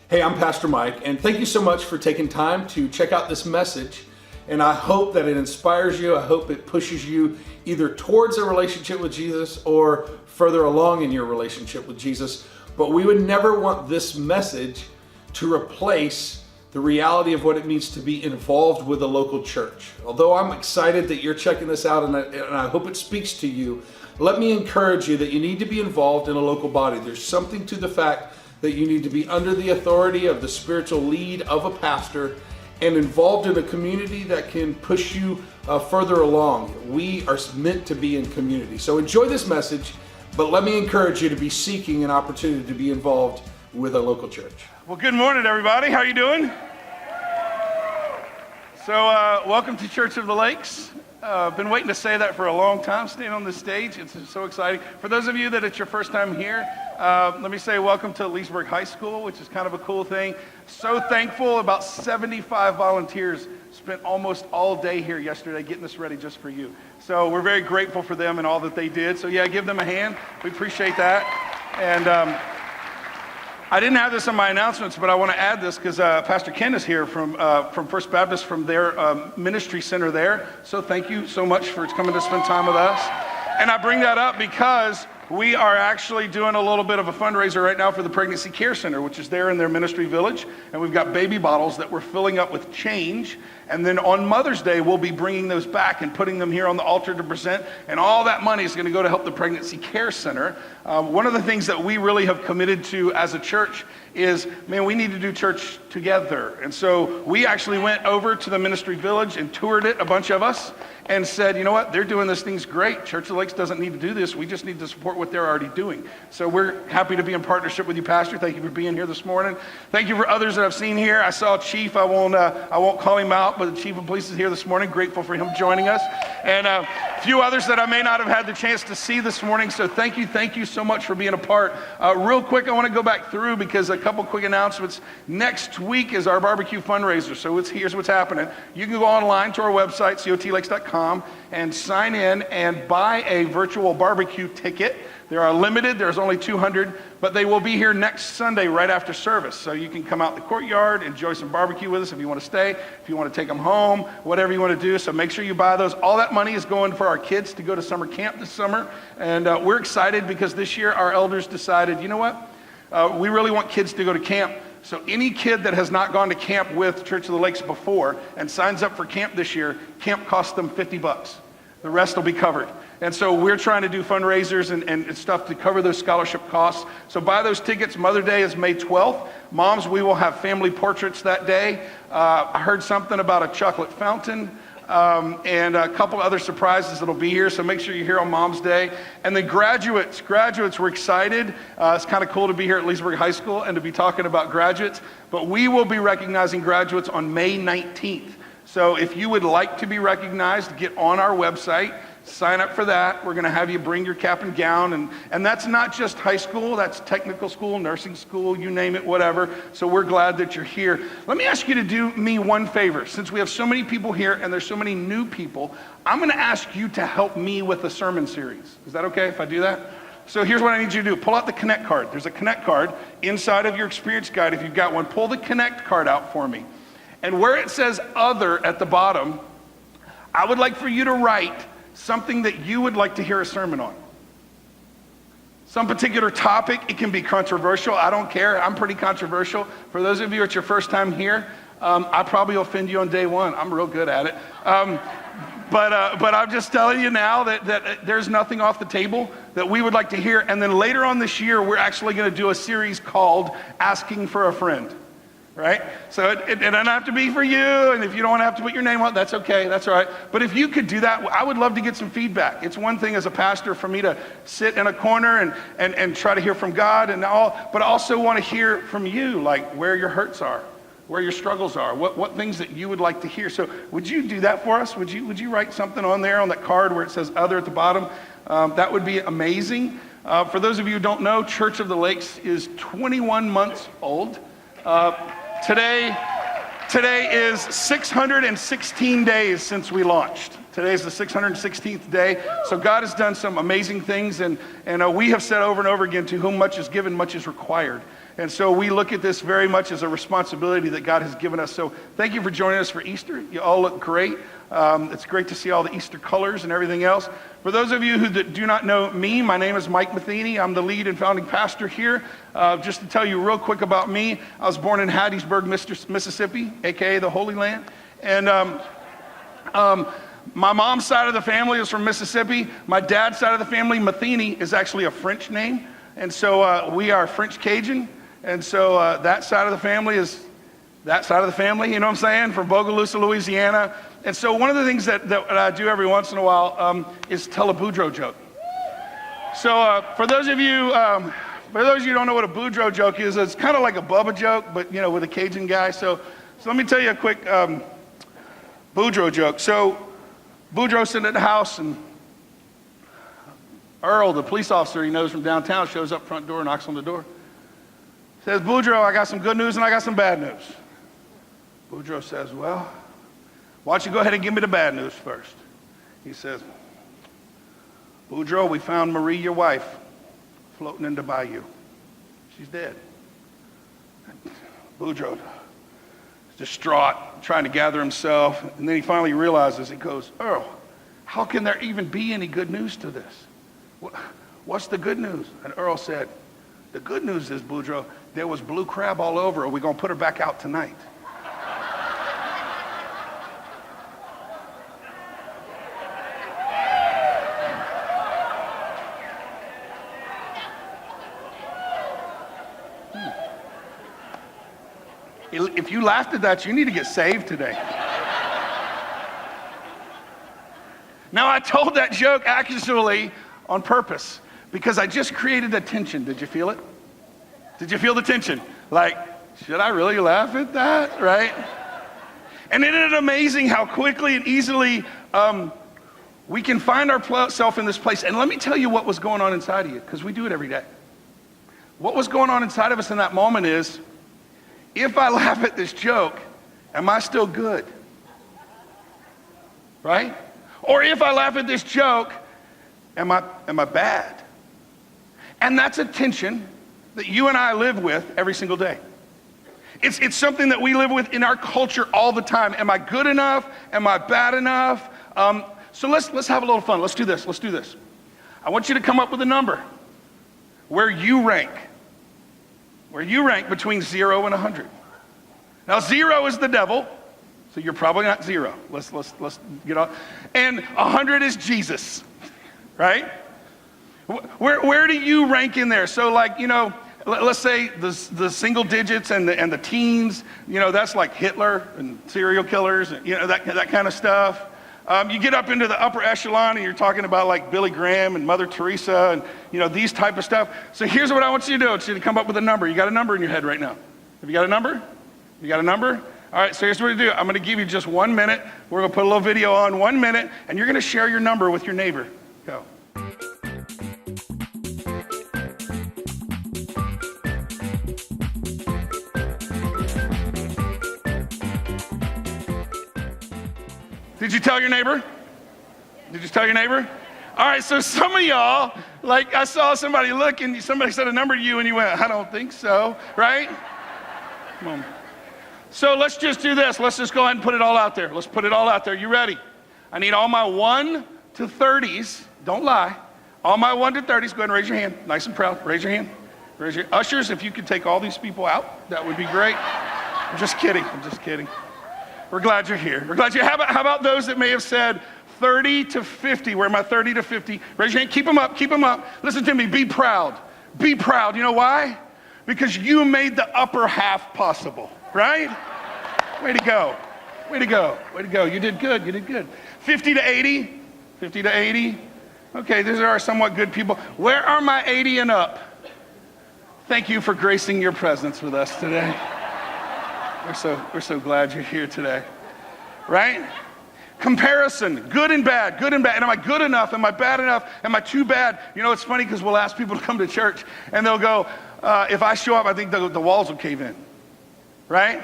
Hey, I'm Pastor Mike, and thank you so much for taking time to check out this message. And I hope that it inspires you. I hope it pushes you either towards a relationship with Jesus or further along in your relationship with Jesus. But we would never want this message to replace the reality of what it means to be involved with a local church. Although I'm excited that you're checking this out and I hope it speaks to you, let me encourage you that you need to be involved in a local body. There's something to the fact that you need to be under the authority of the spiritual lead of a pastor and involved in a community that can push you further along. We are meant to be in community. So enjoy this message, but let me encourage you to be seeking an opportunity to be involved with a local church. Well, good morning, everybody. How are you doing? So, welcome to Church of the Lakes. I've been waiting to say that for a long time, staying on this stage. It's so exciting. For those of you that it's your first time here, let me say welcome to Leesburg High School, which is kind of a cool thing. So thankful, about 75 volunteers spent almost all day here yesterday getting this ready just for you. So we're very grateful for them and all that they did. So yeah, give them a hand. We appreciate that. And I didn't have this in my announcements, but I want to add this because Pastor Ken is here from First Baptist, from their ministry center there. So thank you so much for coming to spend time with us. And I bring that up because we are actually doing a little bit of a fundraiser right now for the Pregnancy Care Center, which is there in their ministry village. And we've got baby bottles that we're filling up with change. And then on Mother's Day, we'll be bringing those back and putting them here on the altar to present. And all that money is going to go to help the Pregnancy Care Center. One of the things that we really have committed to as a church is, man, we need to do church together. And so we actually went over to the ministry village and toured it, a bunch of us, and said, you know what, they're doing this thing's great. Church of the Lakes doesn't need to do this. We just need to support what they're already doing. So we're happy to be in partnership with you, Pastor. Thank you for being here this morning. Thank you for others that I've seen here. I saw Chief. I won't call him out, but the Chief of Police is here this morning. Grateful for him joining us. And a few others that I may not have had the chance to see this morning. So thank you so much for being a part. Real quick, I want to go back through because a couple quick announcements. Next week is our barbecue fundraiser. So here's what's happening. You can go online to our website, cotlakes.com, and sign in and buy a virtual barbecue ticket. There are limited, there's only 200, but they will be here next Sunday right after service. So you can come out the courtyard, enjoy some barbecue with us if you want to stay, if you want to take them home, whatever you want to do. So make sure you buy those. All that money is going for our kids to go to summer camp this summer. And we're excited because this year our elders decided, you know what? We really want kids to go to camp. So any kid that has not gone to camp with Church of the Lakes before and signs up for camp this year, camp costs them $50. The rest will be covered. And so we're trying to do fundraisers and stuff to cover those scholarship costs. So buy those tickets. Mother Day is May 12th. Moms, we will have family portraits that day. I heard something about a chocolate fountain. And a couple other surprises that'll be here, so make sure you're here on Mom's Day. And then graduates, we're excited. It's kind of cool to be here at Leesburg High School and to be talking about graduates, but we will be recognizing graduates on May 19th. So if you would like to be recognized, get on our website, sign up for that. We're going to have you bring your cap and gown, and that's not just high school, that's technical school, nursing school, you name it, whatever. So we're glad that you're here. Let me ask you to do me one favor. Since we have so many people here and there's so many new people, I'm going to ask you to help me with the sermon series. Is that okay if I do that? So here's what I need you to do. Pull out the Connect card. There's a Connect card inside of your experience guide if you've got one. Pull the Connect card out for me. And where it says Other at the bottom, I would like for you to write something that you would like to hear a sermon on. Some particular topic. It can be controversial. I don't care. I'm pretty controversial. For those of you it's your first time here, I probably offend you on day one. I'm real good at it. But I'm just telling you now that there's nothing off the table that we would like to hear. And then later on this year, we're actually going to do a series called Asking for a Friend. Right? So it doesn't have to be for you, and if you don't have to put your name on it, that's okay, that's all right. But if you could do that, I would love to get some feedback. It's one thing as a pastor for me to sit in a corner and try to hear from God and all, but I also want to hear from you, like where your hurts are, where your struggles are, what things that you would like to hear. So would you do that for us? Would you write something on there on that card where it says Other at the bottom? That would be amazing. For those of you who don't know, Church of the Lakes is 21 months old. Today, Today is 616 days since we launched. Today is the 616th day. So God has done some amazing things, and we have said over and over again, to whom much is given, much is required. And so we look at this very much as a responsibility that God has given us. So thank you for joining us for Easter. You all look great. It's great to see all the Easter colors and everything else. For those of you who do not know me, my name is Mike Matheny. I'm the lead and founding pastor here. Just to tell you real quick about me, I was born in Hattiesburg, Mississippi, aka the Holy Land. And my mom's side of the family is from Mississippi. My dad's side of the family, Matheny, is actually a French name. And so we are French Cajun. And so that side of the family is that side of the family, you know what I'm saying, from Bogalusa, Louisiana. And so one of the things that I do every once in a while is tell a Boudreaux joke. So for those of you who don't know what a Boudreaux joke is, it's kind of like a Bubba joke, but you know, with a Cajun guy. So let me tell you a quick Boudreaux joke. So Boudreaux's sitting at the house, and Earl, the police officer he knows from downtown, shows up front door, knocks on the door. Says, Boudreaux, I got some good news and I got some bad news. Boudreaux says, well, why don't you go ahead and give me the bad news first? He says, Boudreaux, we found Marie, your wife, floating in the bayou. She's dead. Boudreaux is distraught, trying to gather himself, and then he finally realizes, he goes, Earl, how can there even be any good news to this? What's the good news? And Earl said, the good news is, Boudreaux, there was blue crab all over. Are we going to put her back out tonight? If you laughed at that, you need to get saved today. Now, I told that joke actually on purpose because I just created a tension. Did you feel it? Did you feel the tension? Like, should I really laugh at that, right? And isn't it amazing how quickly and easily we can find ourselves in this place? And let me tell you what was going on inside of you, because we do it every day. What was going on inside of us in that moment is, if I laugh at this joke, am I still good? Right? Or if I laugh at this joke, am I bad? And that's a tension that you and I live with every single day. It's something that we live with in our culture all the time. Am I good enough? Am I bad enough? So let's have a little fun. Let's do this. Let's do this. I want you to come up with a number where you rank between 0 and 100. Now 0 is the devil, so you're probably not 0. Let's get on. And 100 is Jesus, right? Where do you rank in there? So like, you know, let's say the single digits and the teens, you know, that's like Hitler and serial killers, and, you know, that kind of stuff. You get up into the upper echelon and you're talking about like Billy Graham and Mother Teresa and, you know, these type of stuff. So here's what I want you to do. I want you to come up with a number. You got a number in your head right now. Have you got a number? You got a number? All right, so here's what we do. I'm going to give you just 1 minute. We're going to put a little video on, 1 minute, and you're going to share your number with your neighbor. Go. Did you tell your neighbor? Did you tell your neighbor? All right, so some of y'all, like I saw somebody look and somebody said a number to you and you went, I don't think so, right? Come on. So let's just do this. Let's just go ahead and put it all out there. Let's put it all out there. You ready? I need all my 1 to 30s. Don't lie. All my 1 to 30s. Go ahead and raise your hand. Nice and proud. Raise your hand. Raise your ushers. If you could take all these people out, that would be great. I'm just kidding. I'm just kidding. We're glad you're here. We're glad you're here. How about those that may have said 30 to 50? Where am I? 30 to 50? Raise your hand. Keep them up. Keep them up. Listen to me. Be proud. Be proud. You know why? Because you made the upper half possible, right? Way to go. Way to go. Way to go. You did good. You did good. 50 to 80. 50 to 80. Okay, these are somewhat good people. Where are my 80 and up? Thank you for gracing your presence with us today. We're so glad you're here today, right? Comparison, good and bad, good and bad. And am I good enough? Am I bad enough? Am I too bad? You know, it's funny because we'll ask people to come to church and they'll go, if I show up, I think the walls will cave in, right?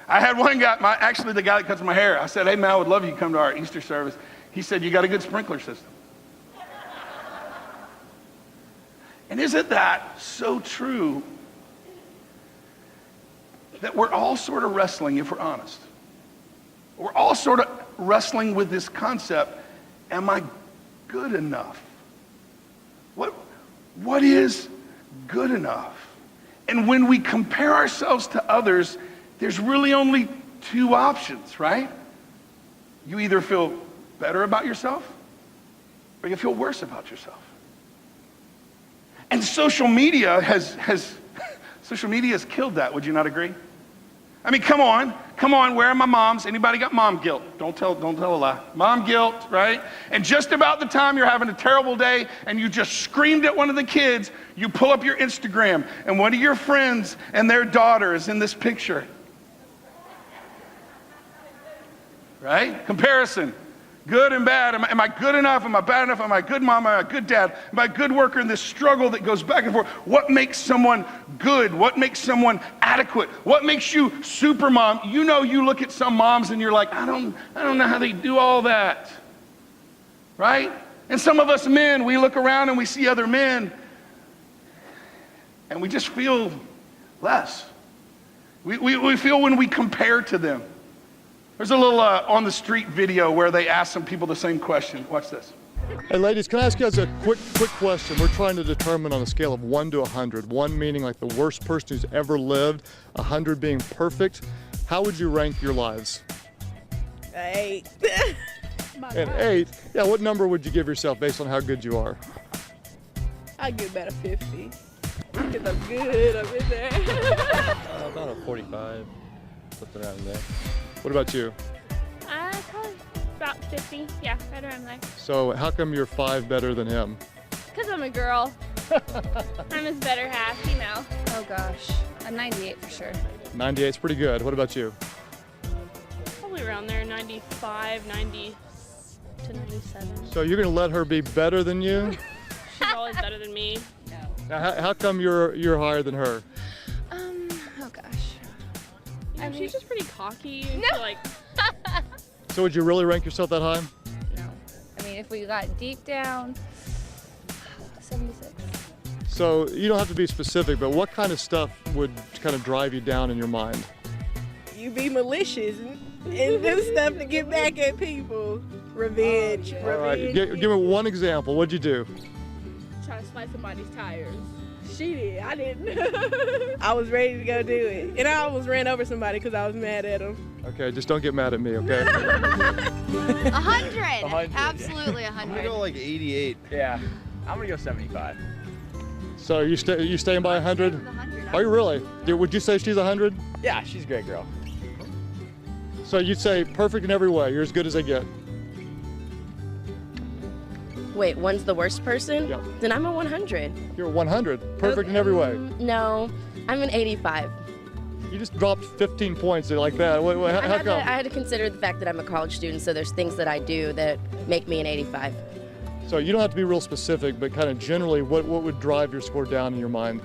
I had one guy, actually the guy that cuts my hair, I said, hey man, I would love you to come to our Easter service. He said, you got a good sprinkler system. And isn't that so true that we're all sort of wrestling, if we're honest. We're all sort of wrestling with this concept, am I good enough? What is good enough? And when we compare ourselves to others, there's really only two options, right? You either feel better about yourself or you feel worse about yourself. And social media has killed that, would you not agree? I mean, come on, where are my moms? Anybody got mom guilt? Don't tell a lie. Mom guilt, right? And just about the time you're having a terrible day and you just screamed at one of the kids, you pull up your Instagram and one of your friends and their daughter is in this picture. Right? Comparison. Good and bad. Am I good enough? Am I bad enough? Am I a good mom? Am I a good dad? Am I a good worker in this struggle that goes back and forth? What makes someone good? What makes someone adequate? What makes you super mom? You know, you look at some moms and you're like, I don't know how they do all that. Right? And some of us men, we look around and we see other men and we just feel less. We feel when we compare to them. There's a little on the street video where they ask some people the same question. Watch this. Hey ladies, can I ask you guys a quick question? We're trying to determine on a scale of 1 to 100, 1 meaning like the worst person who's ever lived, 100 being perfect. How would you rank your lives? 8. An 8? Yeah, what number would you give yourself based on how good you are? I give about a 50. Because I'm good up in there. About a 45, something around there. What about you? Probably about 50. Yeah, right around there. So how come you're 5 better than him? Because I'm a girl. I'm his better half, you know. Oh gosh, a 98 for sure. 98 is pretty good. What about you? Probably around there, 95, 90 to 97. So you're gonna let her be better than you? She's always better than me. Now, how come you're higher than her? Oh gosh. I mean, she's just pretty cocky. No. So, like, So would you really rank yourself that high? No. I mean, if we got deep down, 76. So you don't have to be specific, but what kind of stuff would kind of drive you down in your mind? You be malicious and do stuff to get back at people. Revenge. All right, give me one example. What'd you do? try to slice somebody's tires. She did. I didn't. I was ready to go do it. And I almost ran over somebody because I was mad at them. Okay, just don't get mad at me, okay? 100. 100. Absolutely I'm 100. gonna go like 88. Yeah, I'm gonna go 75. So you staying by 100? 100. Are you really? Would you say she's 100? Yeah, she's a great girl. So you'd say perfect in every way. You're as good as they get. Wait, one's the worst person? Yeah. Then I'm a 100. You're 100. Perfect in every way. No, I'm an 85. You just dropped 15 points like that. How come? I had to consider the fact that I'm a college student, so there's things that I do that make me an 85. So you don't have to be real specific, but kind of generally, what would drive your score down in your mind?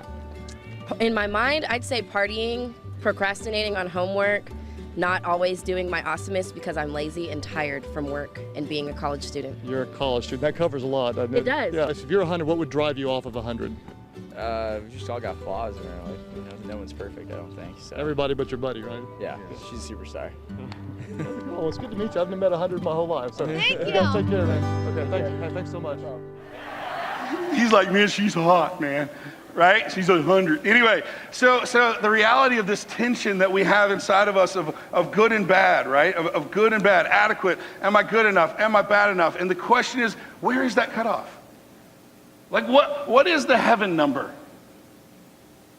In my mind, I'd say partying, procrastinating on homework, not always doing my awesomest because I'm lazy and tired from work and being a college student. You're a college student. That covers a lot, doesn't it? It does. Yeah. If you're 100, what would drive you off of 100? We just all got flaws in our life. You know, no one's perfect, I don't think. So. Everybody but your buddy, right? Yeah, she's a superstar. Oh, it's good to meet you. I haven't met 100 my whole life. So Thank you you. guys take care, man. Okay, thanks. Hey, thanks so much. He's like, man, she's hot, man. Right? She's 100. Anyway, so the reality of this tension that we have inside of us of good and bad, right? Of good and bad, adequate. Am I good enough? Am I bad enough? And the question is, where is that cutoff? Like, what is the heaven number?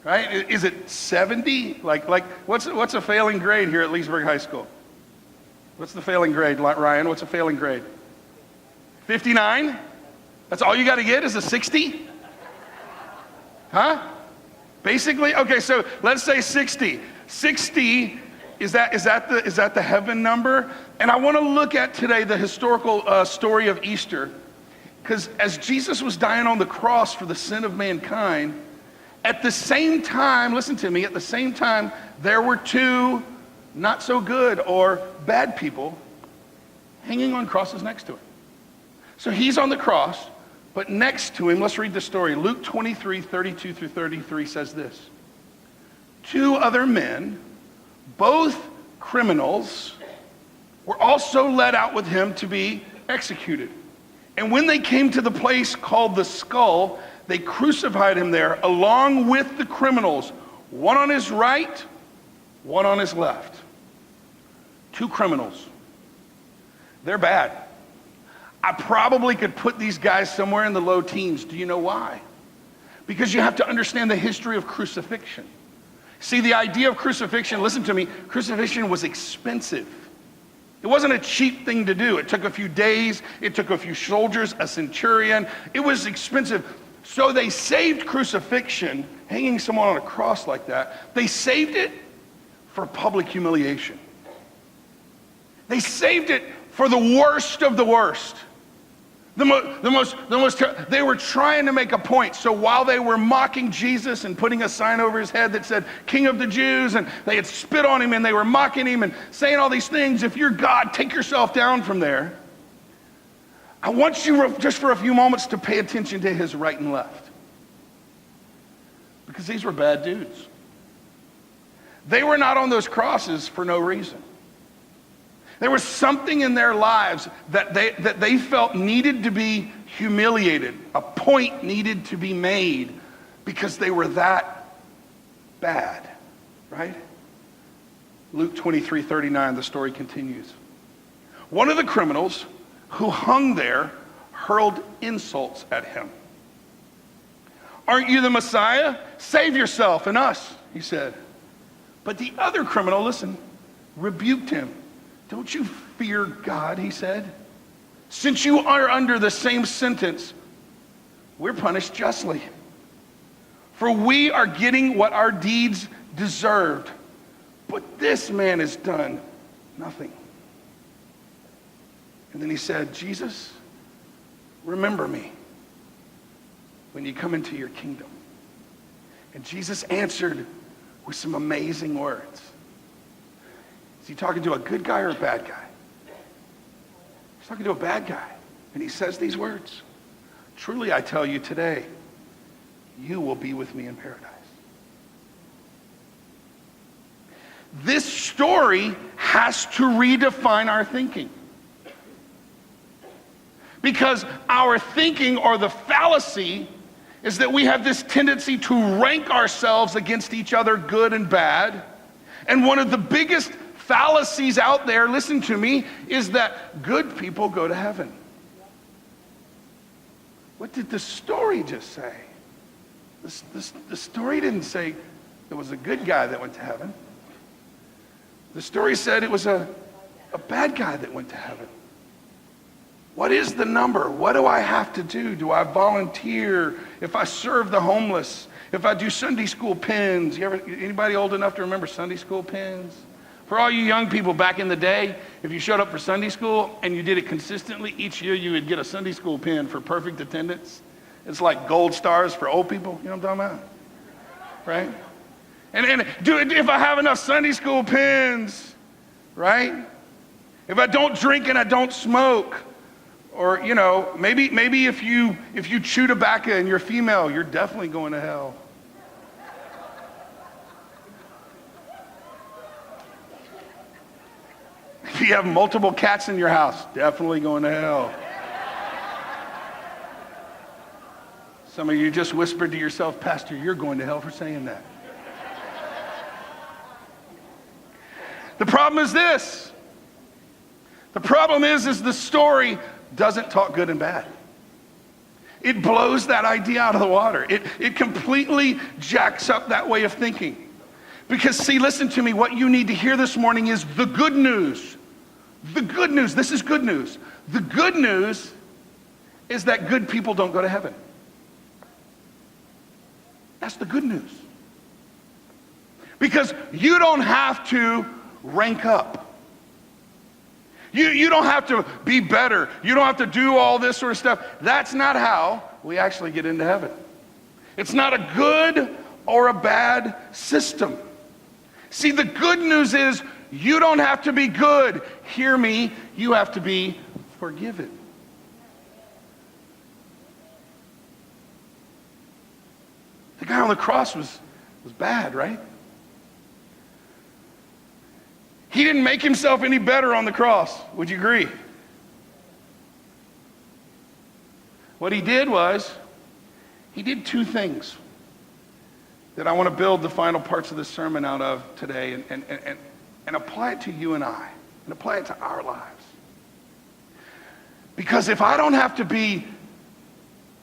Right? Is it 70? Like what's a failing grade here at Leesburg High School? What's the failing grade, Ryan? What's a failing grade? 59? That's all you got to get is a 60? Huh? Basically? Okay, so let's say 60. 60, is that the heaven number? And I want to look at today the historical story of Easter. Because as Jesus was dying on the cross for the sin of mankind, at the same time, listen to me, at the same time, there were two not so good or bad people hanging on crosses next to him. So he's on the cross, but next to him, let's read the story. Luke 23, 32 through 33 says this. 2 other men, both criminals, were also led out with him to be executed. And when they came to the place called the Skull, they crucified him there along with the criminals, one on his right, one on his left. 2 criminals. They're bad. I probably could put these guys somewhere in the low teens. Do you know why? Because you have to understand the history of crucifixion. See, the idea of crucifixion, listen to me, crucifixion was expensive. It wasn't a cheap thing to do. It took a few days. It took a few soldiers, a centurion. It was expensive. So they saved crucifixion, hanging someone on a cross like that. They saved it for public humiliation. They saved it for the worst of the worst. They were trying to make a point. So while they were mocking Jesus and putting a sign over his head that said, King of the Jews, and they had spit on him and they were mocking him and saying all these things, if you're God, take yourself down from there. I want you just for a few moments to pay attention to his right and left. Because these were bad dudes. They were not on those crosses for no reason. There was something in their lives that they felt needed to be humiliated. A point needed to be made because they were that bad, right? Luke 23:39, the story continues. One of the criminals who hung there hurled insults at him. Aren't you the Messiah? Save yourself and us, he said. But the other criminal, listen, rebuked him. Don't you fear God, he said. Since you are under the same sentence, we're punished justly. For we are getting what our deeds deserved. But this man has done nothing. And then he said, Jesus, remember me when you come into your kingdom. And Jesus answered with some amazing words. Is he talking to a good guy or a bad guy? He's talking to a bad guy. And he says these words. Truly I tell you today, you will be with me in paradise. This story has to redefine our thinking. Because our thinking, or the fallacy, is that we have this tendency to rank ourselves against each other, good and bad. And one of the biggest fallacies out there, listen to me, is that good people go to heaven. What did the story just say? The story didn't say it was a good guy that went to heaven. The story said it was a bad guy that went to heaven. What is the number? What do I have to do? Do I volunteer? If I serve the homeless? If I do Sunday school pins? Anybody old enough to remember Sunday school pins? For all you young people back in the day, if you showed up for Sunday school and you did it consistently, each year you would get a Sunday school pin for perfect attendance. It's like gold stars for old people. You know what I'm talking about? Right? And if I have enough Sunday school pins, right? If I don't drink and I don't smoke, or maybe if you chew tobacco and you're female, you're definitely going to hell. If you have multiple cats in your house, definitely going to hell. Some of you just whispered to yourself, Pastor, you're going to hell for saying that. The problem is this. The problem is the story doesn't talk good and bad. It blows that idea out of the water. It completely jacks up that way of thinking. Because see, listen to me, what you need to hear this morning is the good news. The good news, this is good news. The good news is that good people don't go to heaven. That's the good news. Because you don't have to rank up. You don't have to be better. You don't have to do all this sort of stuff. That's not how we actually get into heaven. It's not a good or a bad system. See, the good news is You don't have to be good. Hear me. You have to be forgiven. The guy on the cross was bad, right? He didn't make himself any better on the cross. Would you agree? What he did was, he did two things that I want to build the final parts of this sermon out of today and apply it to you and I, and apply it to our lives. Because if I don't have to be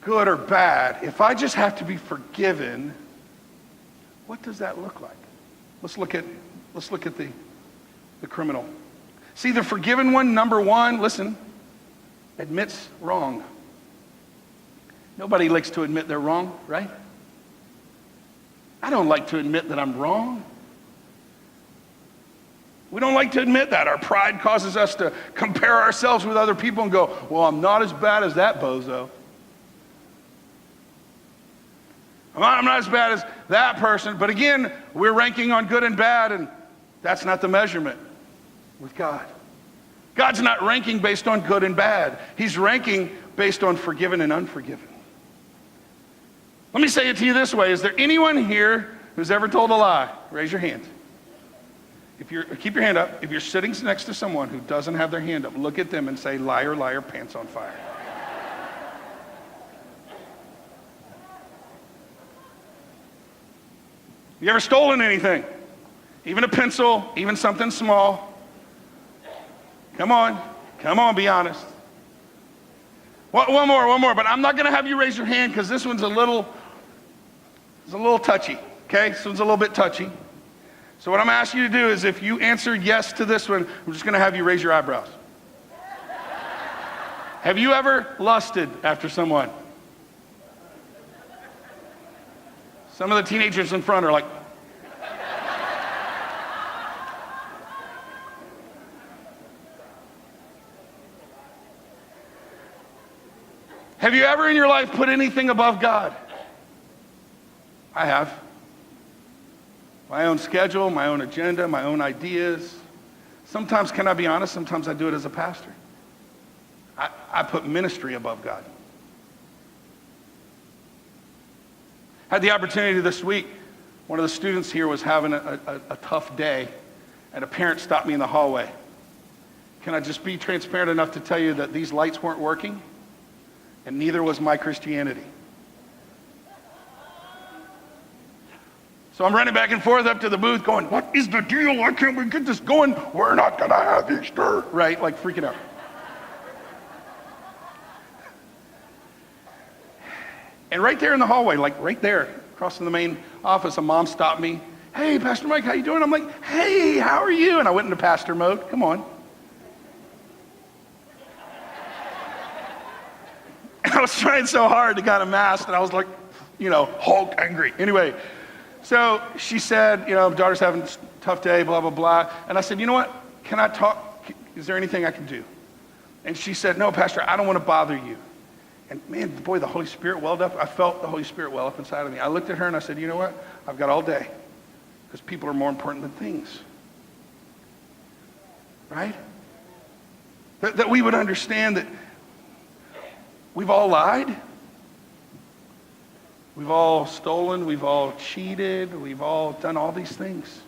good or bad, if I just have to be forgiven, what does that look like? Let's look at the criminal. See, the forgiven one, number one, listen, admits wrong. Nobody likes to admit they're wrong, right? I don't like to admit that I'm wrong. We don't like to admit that. Our pride causes us to compare ourselves with other people and go, well, I'm not as bad as that bozo. I'm not as bad as that person. But again, we're ranking on good and bad, and that's not the measurement with God. God's not ranking based on good and bad. He's ranking based on forgiven and unforgiven. Let me say it to you this way. Is there anyone here who's ever told a lie? Raise your hand. Keep your hand up. If you're sitting next to someone who doesn't have their hand up, look at them and say, liar, liar, pants on fire. You ever stolen anything? Even a pencil, even something small? Come on, be honest. One more, but I'm not going to have you raise your hand because this one's a little touchy, okay? This one's a little bit touchy. So what I'm asking you to do is if you answer yes to this one, I'm just going to have you raise your eyebrows. Have you ever lusted after someone? Some of the teenagers in front are like, have you ever in your life put anything above God? I have. My own schedule, my own agenda, my own ideas. Sometimes, can I be honest, sometimes I do it as a pastor. I put ministry above God. Had the opportunity this week, one of the students here was having a tough day, and a parent stopped me in the hallway. Can I just be transparent enough to tell you that these lights weren't working, and neither was my Christianity. So I'm running back and forth up to the booth going, what is the deal? Why can't we get this going? We're not going to have Easter. Right, like freaking out. And right there in the hallway, like right there, across from the main office, a mom stopped me. Hey, Pastor Mike, how you doing? I'm like, hey, how are you? And I went into pastor mode. Come on. And I was trying so hard to kind of mask, and I was like, Hulk angry. Anyway, so she said, daughter's having a tough day, blah, blah, blah. And I said, you know what? Can I talk? Is there anything I can do? And she said, no, Pastor, I don't want to bother you. And man, boy, the Holy Spirit welled up. I felt the Holy Spirit well up inside of me. I looked at her and I said, you know what? I've got all day because people are more important than things. Right? That we would understand that we've all lied. We've all stolen. We've all cheated. We've all done all these things.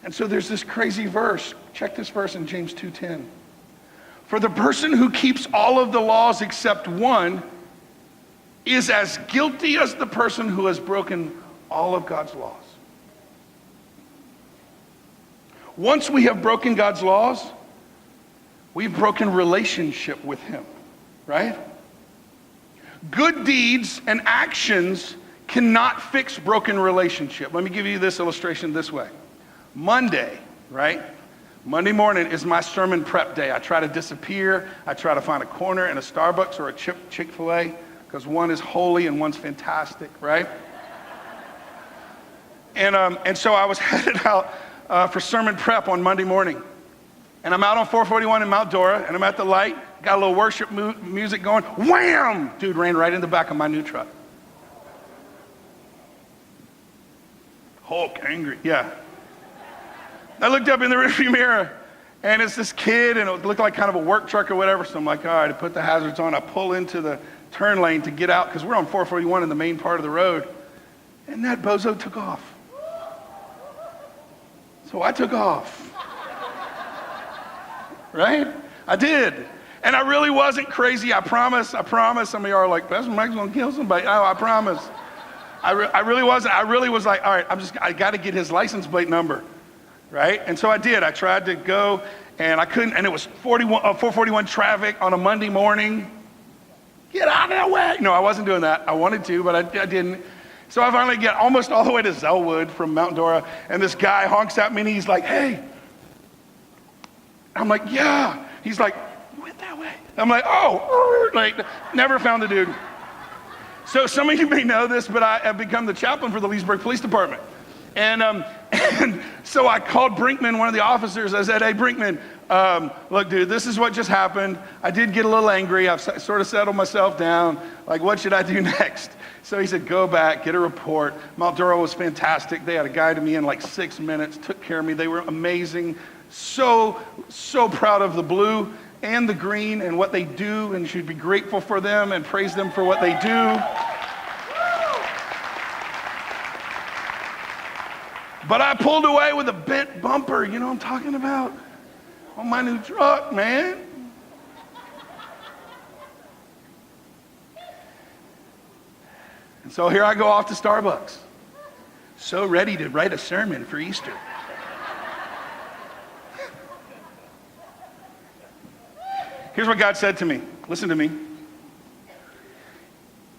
And so there's this crazy verse. Check this verse in James 2:10. For the person who keeps all of the laws except one is as guilty as the person who has broken all of God's laws. Once we have broken God's laws, we've broken relationship with him, right? Good deeds and actions cannot fix broken relationship. Let me give you this illustration this way. Monday, right? Monday morning is my sermon prep day. I try to disappear. I try to find a corner in a Starbucks or a Chick-fil-A because one is holy and one's fantastic, right? And so I was headed out for sermon prep on Monday morning. And I'm out on 441 in Mount Dora, and I'm at the light, got a little worship music going. Wham! Dude ran right in the back of my new truck. Hulk angry, yeah. I looked up in the rearview mirror, and it's this kid, and it looked like kind of a work truck or whatever. So I'm like, all right, I put the hazards on. I pull into the turn lane to get out because we're on 441 in the main part of the road. And that bozo took off. So I took off. Right? I did. And I really wasn't crazy. I promise. Some of you are like, Pastor Mike's going to kill somebody. Oh, I promise. I really wasn't. I really was like, all right, I got to get his license plate number. Right? And so I did. I tried to go, and I couldn't, and it was 441 traffic on a Monday morning. Get out of the way. No, I wasn't doing that. I wanted to, but I didn't. So I finally get almost all the way to Zellwood from Mount Dora, and this guy honks at me, and he's like, hey. I'm like, yeah. He's like, you went that way. I'm like, oh, like, never found the dude. So some of you may know this, but I have become the chaplain for the Leesburg Police Department. And so I called Brinkman, one of the officers. I said, hey, Brinkman, look, dude, this is what just happened. I did get a little angry. I've sort of settled myself down. Like, what should I do next? So he said, go back, get a report. Mount Dora was fantastic. They had a guy to me in like 6 minutes, took care of me. They were amazing. So proud of the blue and the green and what they do, and you should be grateful for them and praise them for what they do. But I pulled away with a bent bumper, you know what I'm talking about? On my new truck, man. And so here I go off to Starbucks, so ready to write a sermon for Easter. Here's what God said to me. Listen to me.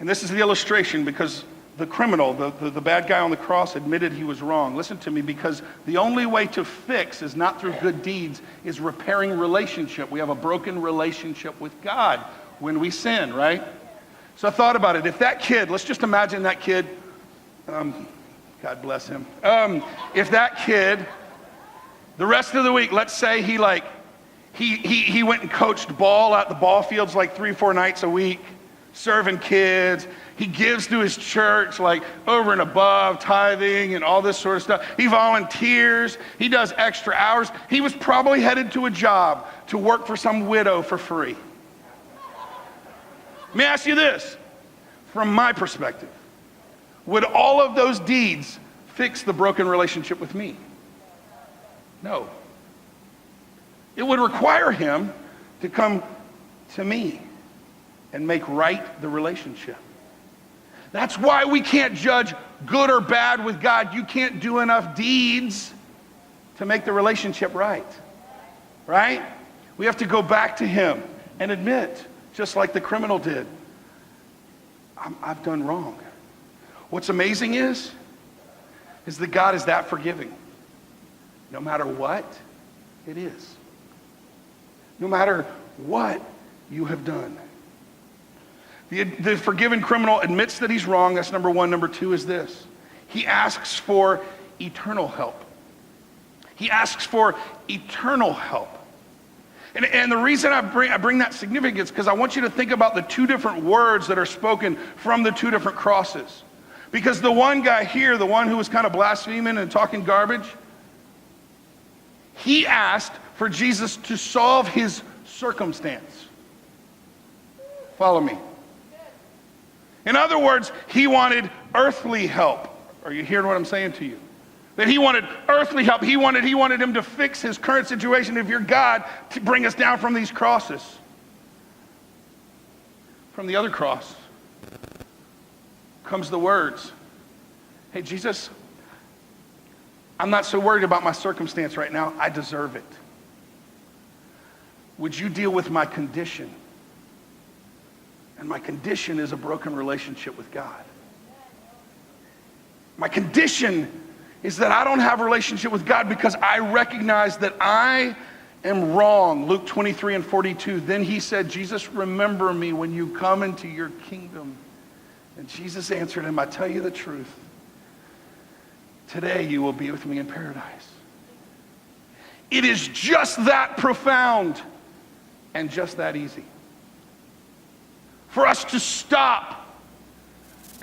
And this is the illustration because the criminal, the bad guy on the cross admitted he was wrong. Listen to me, because the only way to fix is not through good deeds, is repairing relationship. We have a broken relationship with God when we sin, right? So I thought about it. If that kid, let's just imagine that kid, God bless him. If that kid, the rest of the week, let's say he went and coached ball at the ball fields like 3-4 nights a week, serving kids. He gives to his church like over and above, tithing and all this sort of stuff. He volunteers. He does extra hours. He was probably headed to a job to work for some widow for free. Let me ask you this, from my perspective. Would all of those deeds fix the broken relationship with me? No. It would require him to come to me and make right the relationship. That's why we can't judge good or bad with God. You can't do enough deeds to make the relationship right. Right? We have to go back to him and admit, just like the criminal did, I've done wrong. What's amazing is that God is that forgiving. No matter what it is. No matter what you have done. The forgiven criminal admits that he's wrong. That's number one. Number two is this. He asks for eternal help. He asks for eternal help. And the reason I bring that significance, because I want you to think about the two different words that are spoken from the two different crosses. Because the one guy here, the one who was kind of blaspheming and talking garbage, he asked for Jesus to solve his circumstance. Follow me. In other words, he wanted earthly help. Are you hearing what I'm saying to you? That he wanted earthly help. He wanted him to fix his current situation. If you're God, to bring us down from these crosses. From the other cross comes the words, hey, Jesus, I'm not so worried about my circumstance right now. I deserve it. Would you deal with my condition? And my condition is a broken relationship with God. My condition is that I don't have a relationship with God because I recognize that I am wrong. Luke 23:42. Then he said, Jesus, remember me when you come into your kingdom. And Jesus answered him, I tell you the truth. Today you will be with me in paradise. It is just that profound and just that easy. For us to stop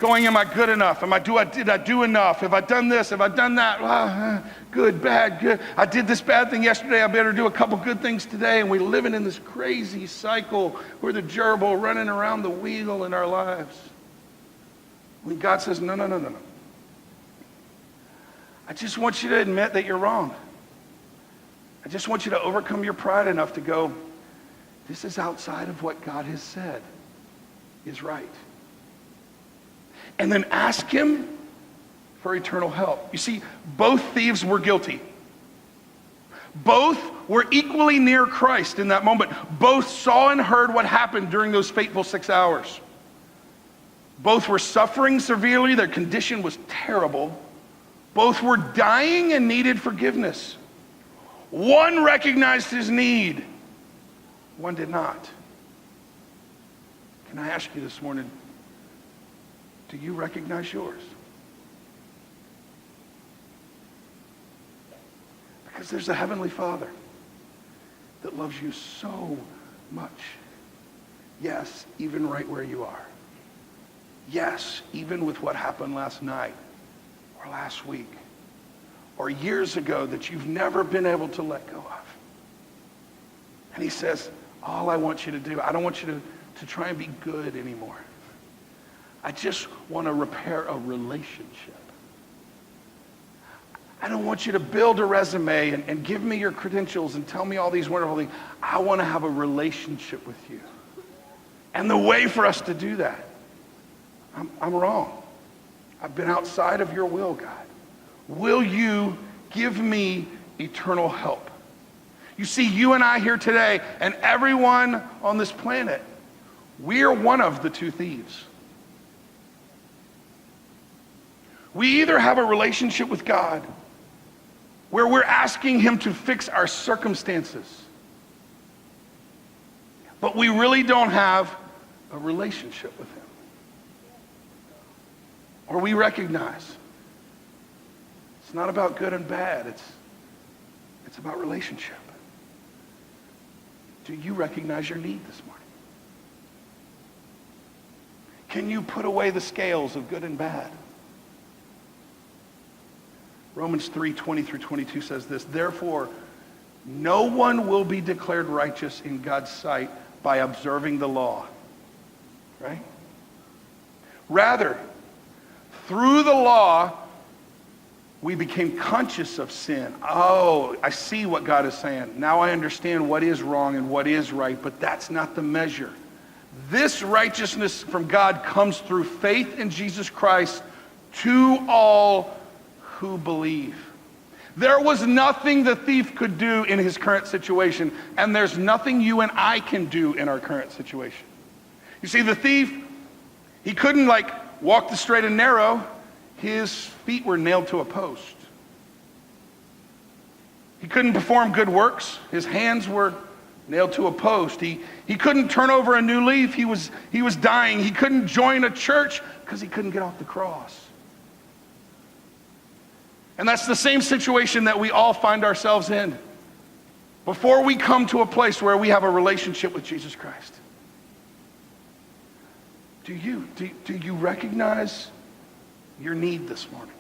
Going, am I good enough? Did I do enough? Have I done this? Have I done that? Good, bad, good. I did this bad thing yesterday. I better do a couple good things today. And we're living in this crazy cycle. We're the gerbil running around the wheel in our lives. When God says, no. I just want you to admit that you're wrong. I just want you to overcome your pride enough to go, this is outside of what God has said is right. And then ask him for eternal help. You see, both thieves were guilty. Both were equally near Christ in that moment. Both saw and heard what happened during those fateful 6 hours. Both were suffering severely. Their condition was terrible. Both were dying and needed forgiveness. One recognized his need. One did not. Can I ask you this morning, do you recognize yours? Because there's a Heavenly Father that loves you so much. Yes, even right where you are. Yes, even with what happened last night or last week or years ago that you've never been able to let go of. And he says, all I want you to do, I don't want you to try and be good anymore. I just want to repair a relationship. I don't want you to build a resume and give me your credentials and tell me all these wonderful things. I want to have a relationship with you. And the way for us to do that, I'm wrong. I've been outside of your will, God. Will you give me eternal help? You see, you and I here today, and everyone on this planet, we're one of the two thieves. We either have a relationship with God where we're asking him to fix our circumstances, but we really don't have a relationship with him. Or we recognize it's not about good and bad, it's about relationship. Do you recognize your need this morning? Can you put away the scales of good and bad? Romans 3:20-22 says this, therefore, no one will be declared righteous in God's sight by observing the law. Right? Rather, through the law, we became conscious of sin. Oh, I see what God is saying. Now I understand what is wrong and what is right, but that's not the measure. This righteousness from God comes through faith in Jesus Christ to all who believe. There was nothing the thief could do in his current situation, and there's nothing you and I can do in our current situation. You see, the thief, he couldn't walk the straight and narrow. His feet were nailed to a post. He couldn't perform good works. His hands were nailed to a post. He couldn't turn over a new leaf. He was dying. He couldn't join a church because he couldn't get off the cross. And that's the same situation that we all find ourselves in before we come to a place where we have a relationship with Jesus Christ. Do you recognize your need this morning?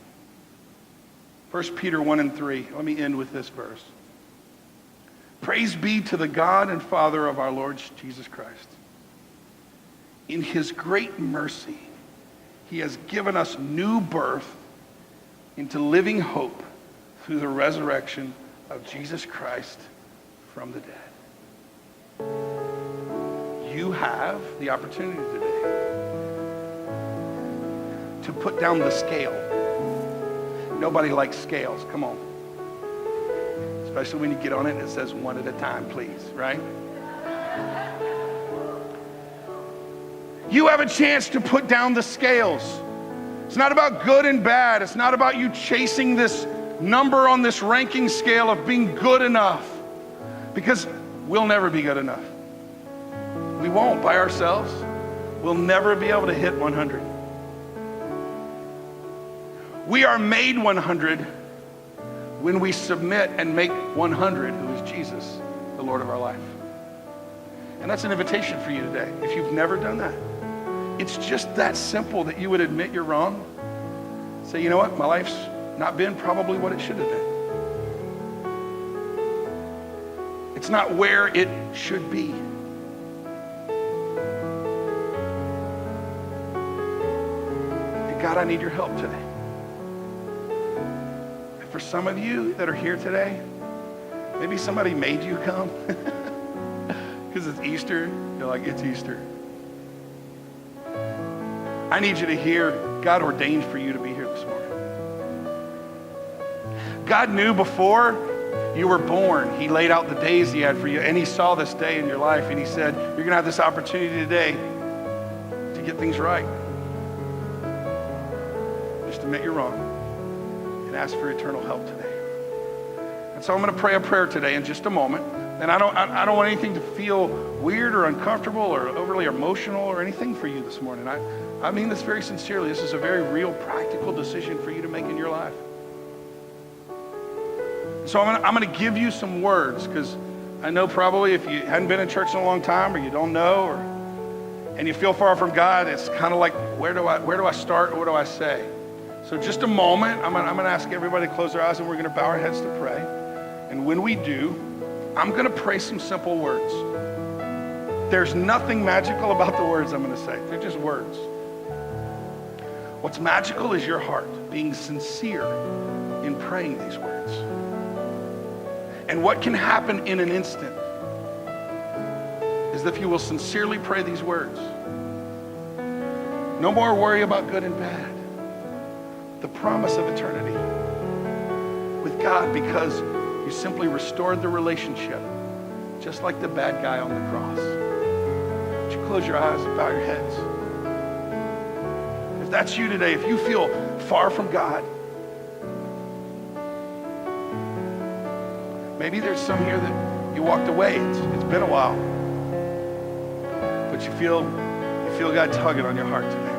1 Peter 1:3. Let me end with this verse. Praise be to the God and Father of our Lord Jesus Christ. In his great mercy, he has given us new birth into living hope through the resurrection of Jesus Christ from the dead. You have the opportunity today to put down the scale. Nobody likes scales, come on. Especially when you get on it and it says one at a time, please, right? You have a chance to put down the scales. It's not about good and bad. It's not about you chasing this number on this ranking scale of being good enough. Because we'll never be good enough. We won't by ourselves. We'll never be able to hit 100. We are made 100 when we submit and make 100, who is Jesus, the Lord of our life. And that's an invitation for you today. If you've never done that, it's just that simple that you would admit you're wrong. Say, you know what? My life's not been probably what it should have been. It's not where it should be. God, I need your help today. And for some of you that are here today, maybe somebody made you come because it's Easter. You're like, it's Easter. I need you to hear God ordained for you to be here this morning. God knew before you were born. He laid out the days he had for you, and he saw this day in your life, and he said, you're going to have this opportunity today to get things right. Admit you're wrong and ask for eternal help today. And so I'm going to pray a prayer today in just a moment. And I don't want anything to feel weird or uncomfortable or overly emotional or anything for you this morning. I mean this very sincerely. This is a very real, practical decision for you to make in your life. So I'm going to give you some words, because I know probably if you hadn't been in church in a long time, or you don't know, and you feel far from God, it's kind of like, where do I start, or what do I say? So just a moment, I'm going to ask everybody to close their eyes, and we're going to bow our heads to pray. And when we do, I'm going to pray some simple words. There's nothing magical about the words I'm going to say. They're just words. What's magical is your heart being sincere in praying these words. And what can happen in an instant is if you will sincerely pray these words. No more worry about good and bad. The promise of eternity with God, because you simply restored the relationship, just like the bad guy on the cross. Would you close your eyes and bow your heads? If that's you today, if you feel far from God, maybe there's some here that you walked away. It's been a while, but you feel God tugging on your heart today.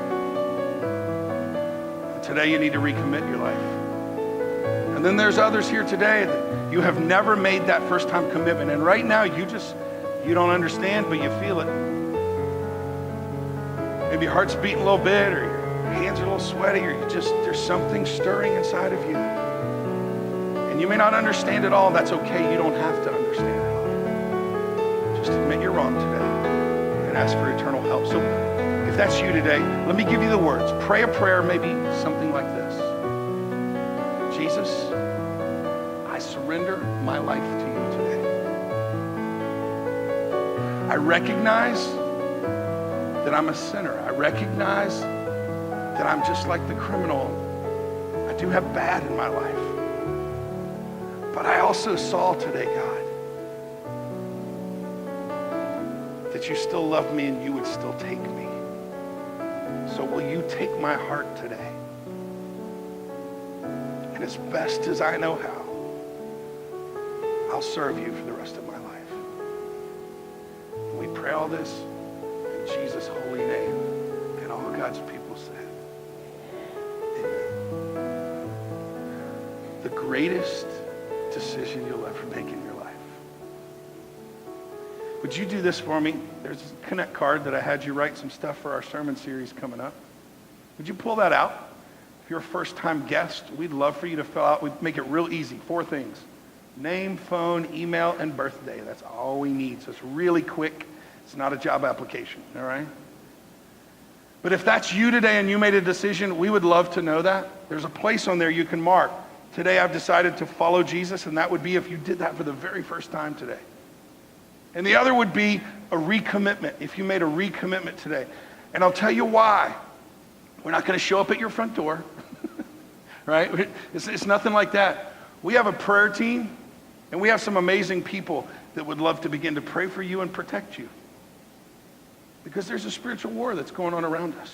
Today you need to recommit your life. And then there's others here today that you have never made that first time commitment. And right now you don't understand, but you feel it. Maybe your heart's beating a little bit, or your hands are a little sweaty, or there's something stirring inside of you. And you may not understand it all. That's okay. You don't have to understand it all. Just admit you're wrong today and ask for eternal help. So if that's you today, let me give you the words. Pray a prayer, maybe something like this. Jesus, I surrender my life to you today. I recognize that I'm a sinner. I recognize that I'm just like the criminal. I do have bad in my life. But I also saw today, God, that you still love me and you would still take me. So will you take my heart today? And as best as I know how, I'll serve you for the rest of my life. And we pray all this in Jesus' holy name. And all God's people said, amen. The greatest decision you'll ever make in your life. Would you do this for me? There's a Connect card that I had you write some stuff for our sermon series coming up. Would you pull that out? If you're a first-time guest, we'd love for you to fill out. We'd make it real easy. 4 things. Name, phone, email, and birthday. That's all we need. So it's really quick. It's not a job application, all right? But if that's you today and you made a decision, we would love to know that. There's a place on there you can mark. Today I've decided to follow Jesus, and that would be if you did that for the very first time today. And the other would be a recommitment, if you made a recommitment today. And I'll tell you why. We're not going to show up at your front door, right? It's nothing like that. We have a prayer team, and we have some amazing people that would love to begin to pray for you and protect you. Because there's a spiritual war that's going on around us.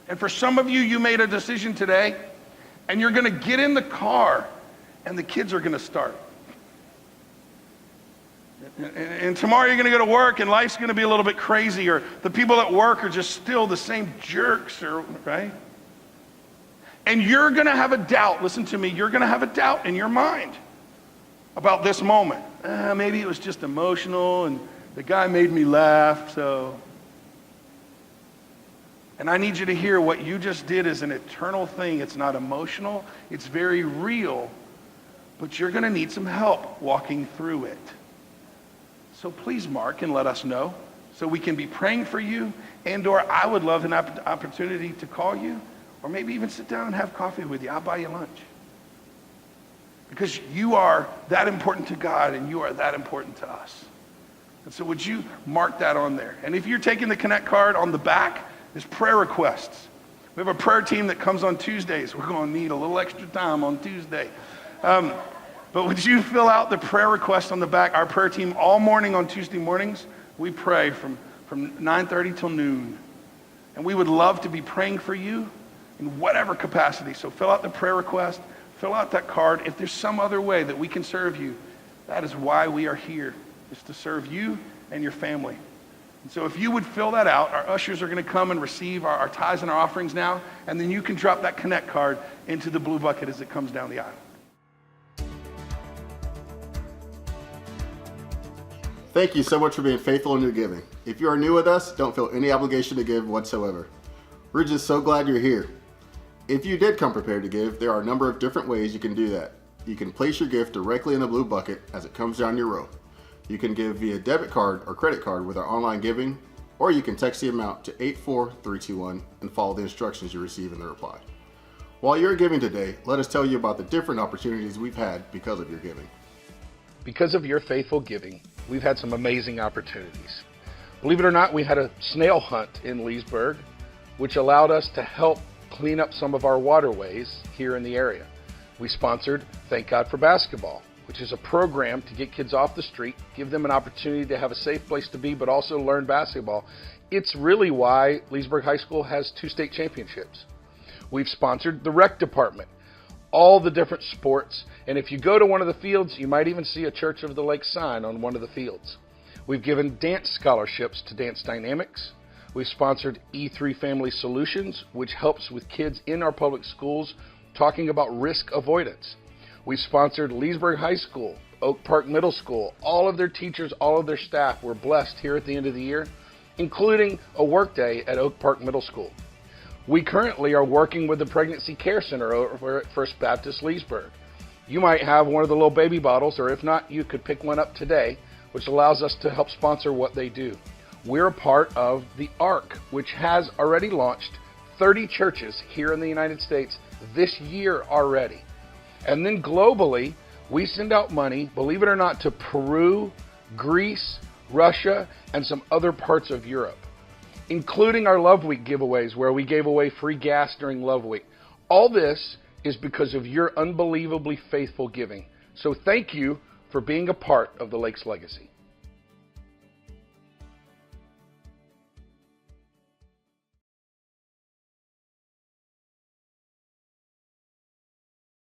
And for some of you, you made a decision today, and you're going to get in the car, and the kids are going to start. And tomorrow you're going to go to work, and life's going to be a little bit crazy, or the people at work are just still the same jerks, right? And you're going to have a doubt. Listen to me. You're going to have a doubt in your mind about this moment. Maybe it was just emotional, and the guy made me laugh, so. And I need you to hear what you just did is an eternal thing. It's not emotional. It's very real. But you're going to need some help walking through it. So please mark and let us know so we can be praying for you, and/or I would love an opportunity to call you or maybe even sit down and have coffee with you. I'll buy you lunch. Because you are that important to God and you are that important to us. And so would you mark that on there? And if you're taking the Connect card, on the back is prayer requests. We have a prayer team that comes on Tuesdays. We're going to need a little extra time on Tuesday. But would you fill out the prayer request on the back? Our prayer team all morning on Tuesday mornings, we pray from 9:30 till noon. And we would love to be praying for you in whatever capacity. So fill out the prayer request, fill out that card. If there's some other way that we can serve you, that is why we are here, is to serve you and your family. And so if you would fill that out, our ushers are going to come and receive our tithes and our offerings now, and then you can drop that Connect card into the blue bucket as it comes down the aisle. Thank you so much for being faithful in your giving. If you are new with us, don't feel any obligation to give whatsoever. We're just so glad you're here. If you did come prepared to give, there are a number of different ways you can do that. You can place your gift directly in the blue bucket as it comes down your row. You can give via debit card or credit card with our online giving, or you can text the amount to 84321 and follow the instructions you receive in the reply. While you're giving today, let us tell you about the different opportunities we've had because of your giving. Because of your faithful giving, we've had some amazing opportunities. Believe it or not, we had a snail hunt in Leesburg, which allowed us to help clean up some of our waterways here in the area. We sponsored Thank God for Basketball, which is a program to get kids off the street, give them an opportunity to have a safe place to be, but also learn basketball. It's really why Leesburg High School has 2 state championships. We've sponsored the rec department, all the different sports, and if you go to one of the fields, you might even see a Church of the Lake sign on one of the fields. We've given dance scholarships to Dance Dynamics. We've sponsored E3 Family Solutions, which helps with kids in our public schools talking about risk avoidance. We've sponsored Leesburg High School, Oak Park Middle School. All of their teachers, all of their staff were blessed here at the end of the year, including a work day at Oak Park Middle School. We currently are working with the Pregnancy Care Center over at First Baptist Leesburg. You might have one of the little baby bottles, or if not, you could pick one up today, which allows us to help sponsor what they do. We're a part of the ARC, which has already launched 30 churches here in the United States this year already. And then globally, we send out money, believe it or not, to Peru, Greece, Russia, and some other parts of Europe, including our Love Week giveaways, where we gave away free gas during Love Week. All this is because of your unbelievably faithful giving. So thank you for being a part of the Lakes legacy.